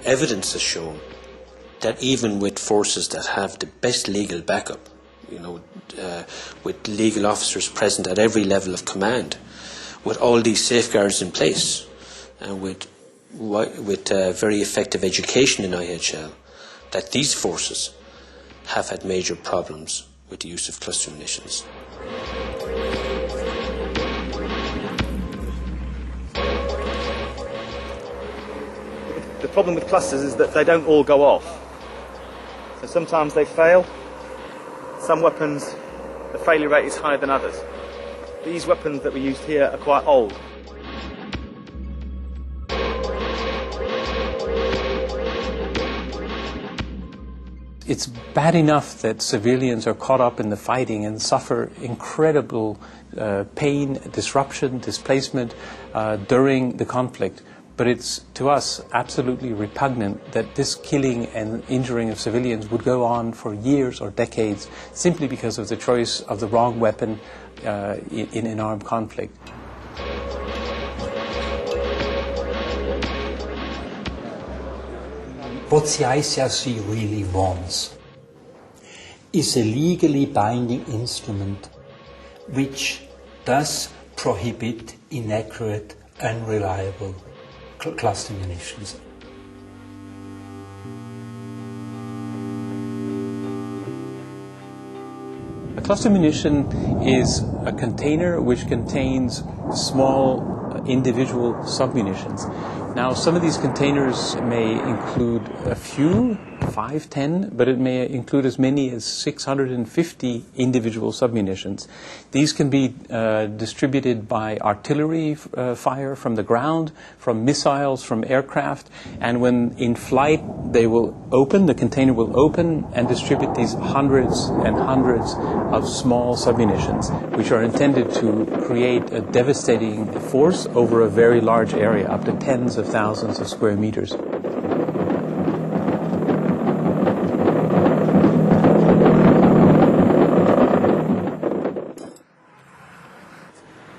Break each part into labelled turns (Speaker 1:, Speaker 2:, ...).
Speaker 1: evidence has shown that even with forces that have the best legal backup, with legal officers present at every level of command, with all these safeguards in place, and with very effective education in IHL, that these forces have had major problems with the use of cluster munitions.
Speaker 2: The problem with clusters is that they don't all go off. So sometimes they fail. Some weapons, the failure rate is higher than others. These weapons that we used here are quite old.
Speaker 3: It's bad enough that civilians are caught up in the fighting and suffer incredible pain, disruption, displacement during the conflict. But it's, to us, absolutely repugnant that this killing and injuring of civilians would go on for years or decades simply because of the choice of the wrong weapon in an armed conflict.
Speaker 4: What the ICRC really wants is a legally binding instrument which does prohibit inaccurate, unreliable cluster munitions.
Speaker 3: A cluster munition is a container which contains small individual submunitions. Now, some of these containers may include a few, 5, 10, but it may include as many as 650 individual submunitions. These can be distributed by artillery fire from the ground, from missiles, from aircraft, and when in flight they will open, the container will open and distribute these hundreds and hundreds of small submunitions, which are intended to create a devastating force over a very large area, up to tens of thousands of square meters.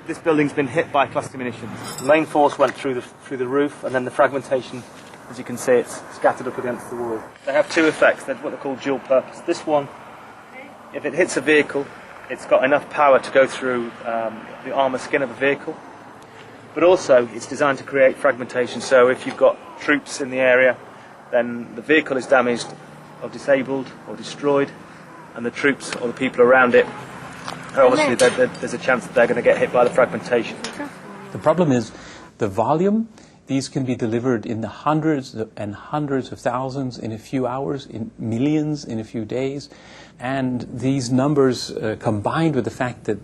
Speaker 2: This building's been hit by cluster munitions. The main force went through the roof, and then the fragmentation, as you can see, it's scattered up against the wall. They have two effects. They're what they call dual purpose. This one, if it hits a vehicle, it's got enough power to go through the armour skin of a vehicle. But also, it's designed to create fragmentation, so if you've got troops in the area, then the vehicle is damaged or disabled or destroyed, and the troops or the people around it, obviously there's a chance that they're going to get hit by the fragmentation.
Speaker 3: The problem is the volume. These can be delivered in the hundreds and hundreds of thousands in a few hours, in millions in a few days. And these numbers, combined with the fact that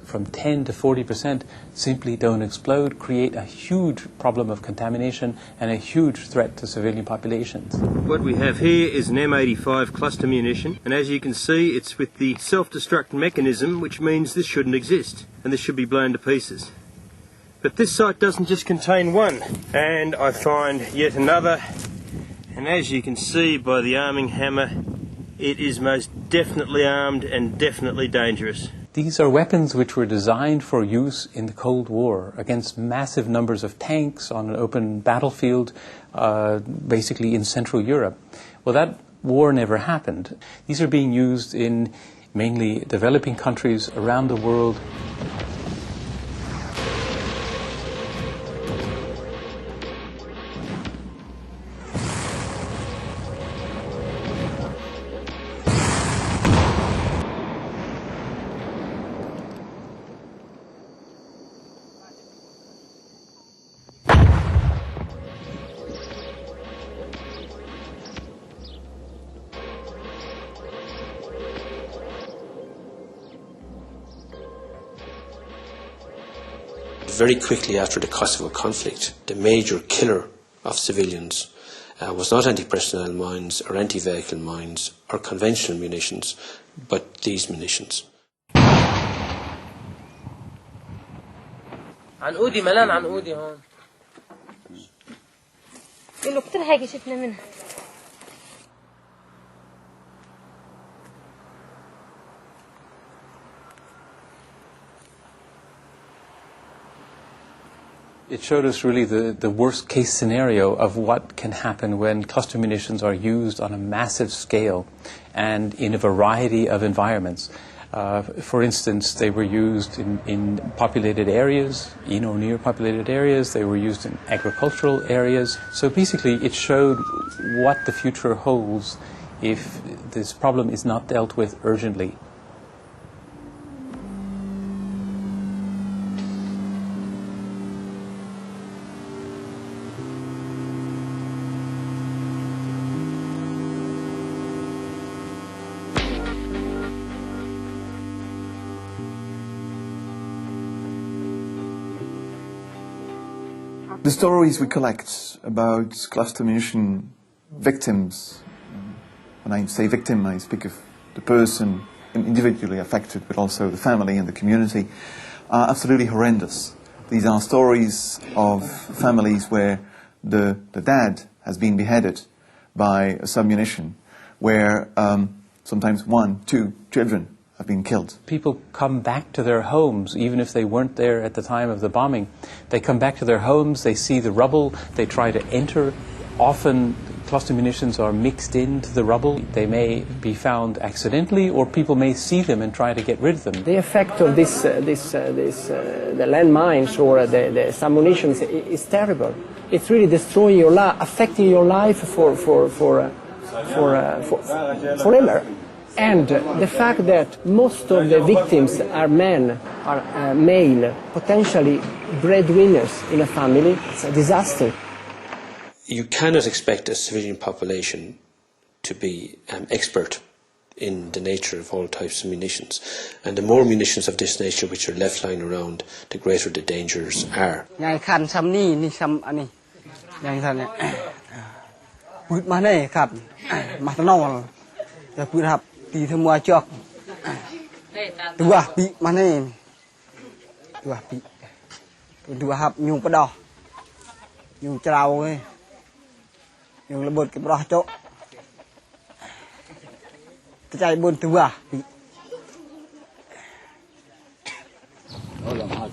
Speaker 3: from 10 to 40% simply don't explode, create a huge problem of contamination and a huge threat to civilian populations.
Speaker 5: What we have here is an M85 cluster munition, and as you can see, it's with the self-destruct mechanism, which means this shouldn't exist, and this should be blown to pieces. But this site doesn't just contain one, and I find yet another, and as you can see by the arming hammer, it is most definitely armed and definitely dangerous.
Speaker 3: These are weapons which were designed for use in the Cold War against massive numbers of tanks on an open battlefield, basically in Central Europe. Well, that war never happened. These are being used in mainly developing countries around the world.
Speaker 1: Very quickly after the Kosovo conflict, the major killer of civilians was not anti-personnel mines or anti-vehicle mines or conventional munitions, but these munitions.
Speaker 6: عنقودي ملان عنقودي هون.
Speaker 7: له كتير حاجة شفنا منها.
Speaker 3: It showed us really the worst case scenario of what can happen when cluster munitions are used on a massive scale and in a variety of environments. For instance, they were used in populated areas, in or near populated areas. They were used in agricultural areas. So basically it showed what the future holds if this problem is not dealt with urgently.
Speaker 8: The stories we collect about cluster munition victims, when I say victim, I speak of the person individually affected, but also the family and the community, are absolutely horrendous. These are stories of families where the dad has been beheaded by a submunition, where sometimes 1, 2 children have been killed.
Speaker 3: People come back to their homes, even if they weren't there at the time of the bombing. They come back to their homes, they see the rubble, they try to enter. Often cluster munitions are mixed into the rubble. They may be found accidentally, or people may see them and try to get rid of them.
Speaker 9: The effect of the landmines or the submunitions is terrible. It's really destroying your life, affecting your life forever. And the fact that most of the victims are men, are male, potentially breadwinners in a family, it's a disaster.
Speaker 1: You cannot expect a civilian population to be expert in the nature of all types of munitions. And the more munitions of this nature which are left lying around, the greater the dangers are.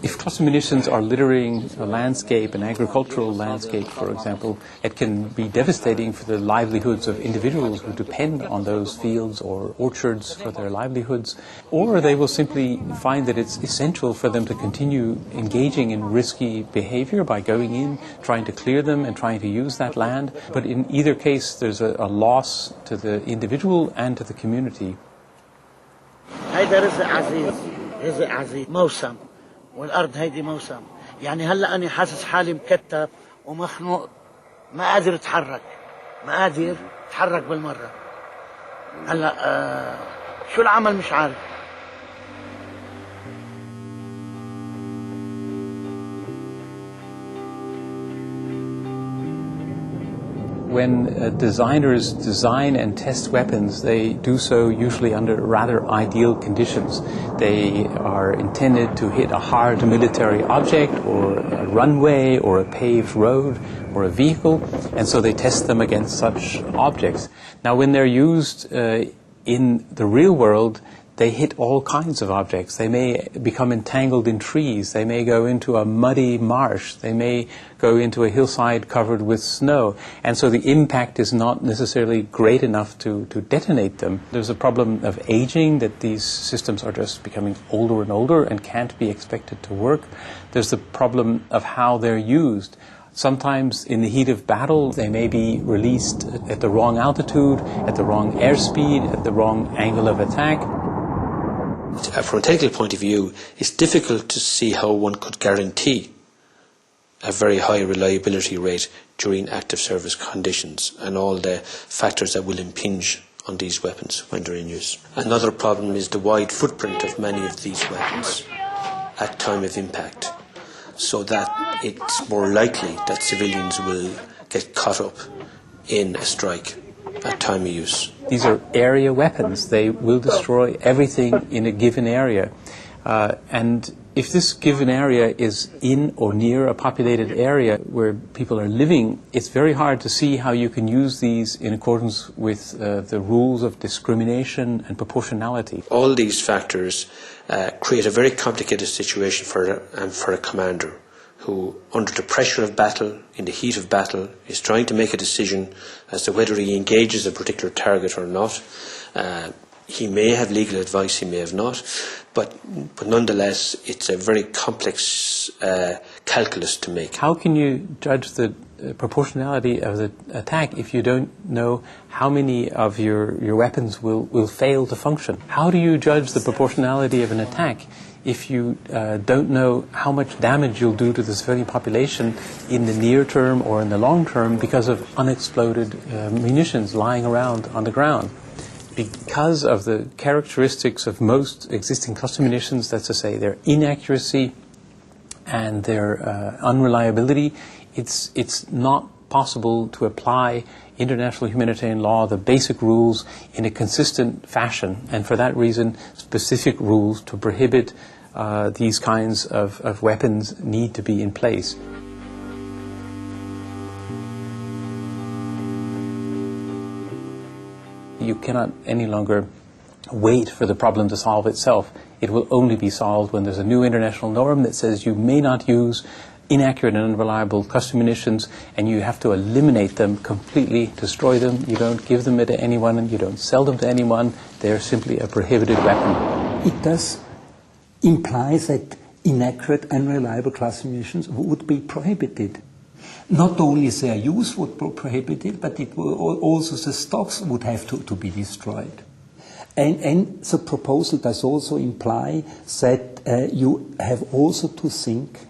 Speaker 3: If cluster munitions are littering a landscape, an agricultural landscape, for example, it can be devastating for the livelihoods of individuals who depend on those fields or orchards for their livelihoods, or they will simply find that it's essential for them to continue engaging in risky behavior by going in, trying to clear them and trying to use that land. But in either case, there's a loss to the individual and to the community.
Speaker 10: هيدا رزق عزيز، رزق عزيز، موسم، والأرض هيدي موسم، يعني هلا أنا حاسس حالي مكتب ومخنوق، ما قادر أتحرك، ما قادر أتحرك بالمرة. هلا شو العمل مش عارف.
Speaker 3: When designers design and test weapons, they do so usually under rather ideal conditions. They are intended to hit a hard military object or a runway or a paved road or a vehicle, and so they test them against such objects. Now, when they're used in the real world, they hit all kinds of objects. They may become entangled in trees. They may go into a muddy marsh. They may go into a hillside covered with snow. And so the impact is not necessarily great enough to detonate them. There's a problem of aging, that these systems are just becoming older and older and can't be expected to work. There's the problem of how they're used. Sometimes in the heat of battle, they may be released at the wrong altitude, at the wrong airspeed, at the wrong angle of attack.
Speaker 1: From a technical point of view, it's difficult to see how one could guarantee a very high reliability rate during active service conditions and all the factors that will impinge on these weapons when they're in use. Another problem is the wide footprint of many of these weapons at time of impact, so that it's more likely that civilians will get caught up in a strike at time of use.
Speaker 3: These are area weapons. They will destroy everything in a given area. And if this given area is in or near a populated area where people are living, it's very hard to see how you can use these in accordance with the rules of discrimination and proportionality.
Speaker 1: All these factors create a very complicated situation for a commander who, under the pressure of battle, in the heat of battle, is trying to make a decision as to whether he engages a particular target or not. He may have legal advice, he may have not, but nonetheless, it's a very complex calculus to make.
Speaker 3: How can you judge the proportionality of the attack if you don't know how many of your weapons will fail to function? How do you judge the proportionality of an attack if you don't know how much damage you'll do to the civilian population in the near term or in the long term because of unexploded munitions lying around on the ground? Because of the characteristics of most existing cluster munitions, that's to say their inaccuracy and their unreliability, it's not possible to apply international humanitarian law, the basic rules, in a consistent fashion. And for that reason, specific rules to prohibit these kinds of weapons need to be in place. You cannot any longer wait for the problem to solve itself. It will only be solved when there's a new international norm that says you may not use inaccurate and unreliable cluster munitions, and you have to eliminate them completely, destroy them. You don't give them to anyone, and you don't sell them to anyone. They're simply a prohibited weapon.
Speaker 4: It does imply that inaccurate and unreliable cluster munitions would be prohibited. Not only their use would be prohibited, but it will also the stocks would have to be destroyed. And the proposal does also imply that you have also to think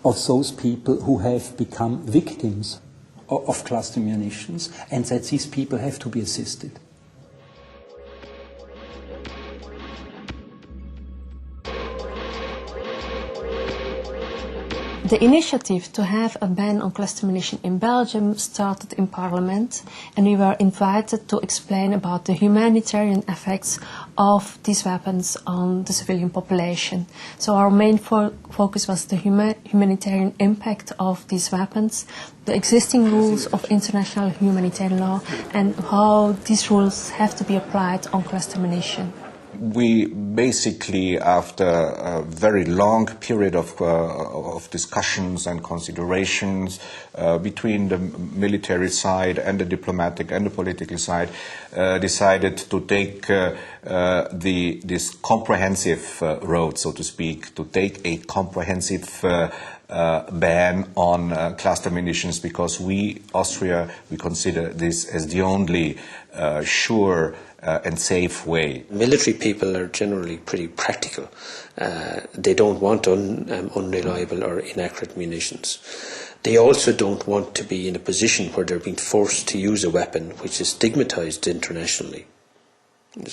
Speaker 4: of those people who have become victims of cluster munitions, and that these people have to be assisted.
Speaker 7: The initiative to have a ban on cluster munition in Belgium started in Parliament, and we were invited to explain about the humanitarian effects of these weapons on the civilian population. So our main focus was the humanitarian impact of these weapons, the existing rules of international humanitarian law, and how these rules have to be applied on cluster munition.
Speaker 11: We basically, after a very long period of discussions and considerations between the military side and the diplomatic and the political side, decided to take this comprehensive road, so to speak, to take a comprehensive ban on cluster munitions, because we, Austria, we consider this as the only sure and safe way.
Speaker 1: Military people are generally pretty practical. They don't want unreliable or inaccurate munitions. They also don't want to be in a position where they're being forced to use a weapon which is stigmatized internationally.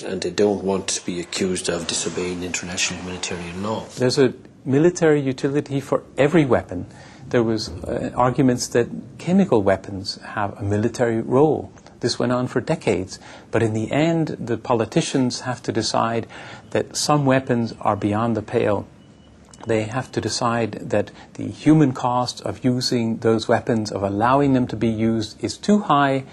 Speaker 1: And they don't want to be accused of disobeying international humanitarian law.
Speaker 3: There's a military utility for every weapon. There was arguments that chemical weapons have a military role. This went on for decades, but in the end, the politicians have to decide that some weapons are beyond the pale. They have to decide that the human cost of using those weapons, of allowing them to be used, is too high,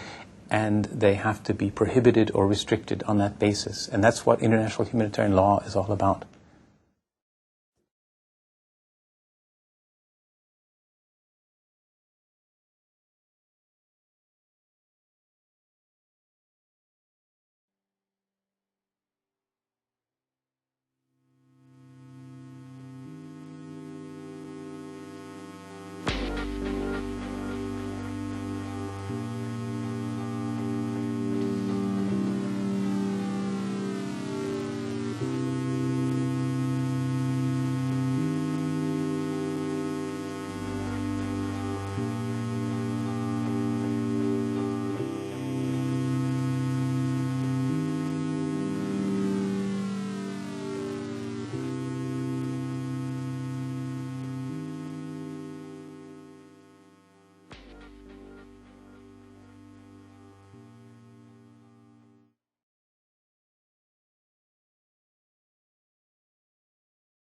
Speaker 3: and they have to be prohibited or restricted on that basis. And that's what international humanitarian law is all about.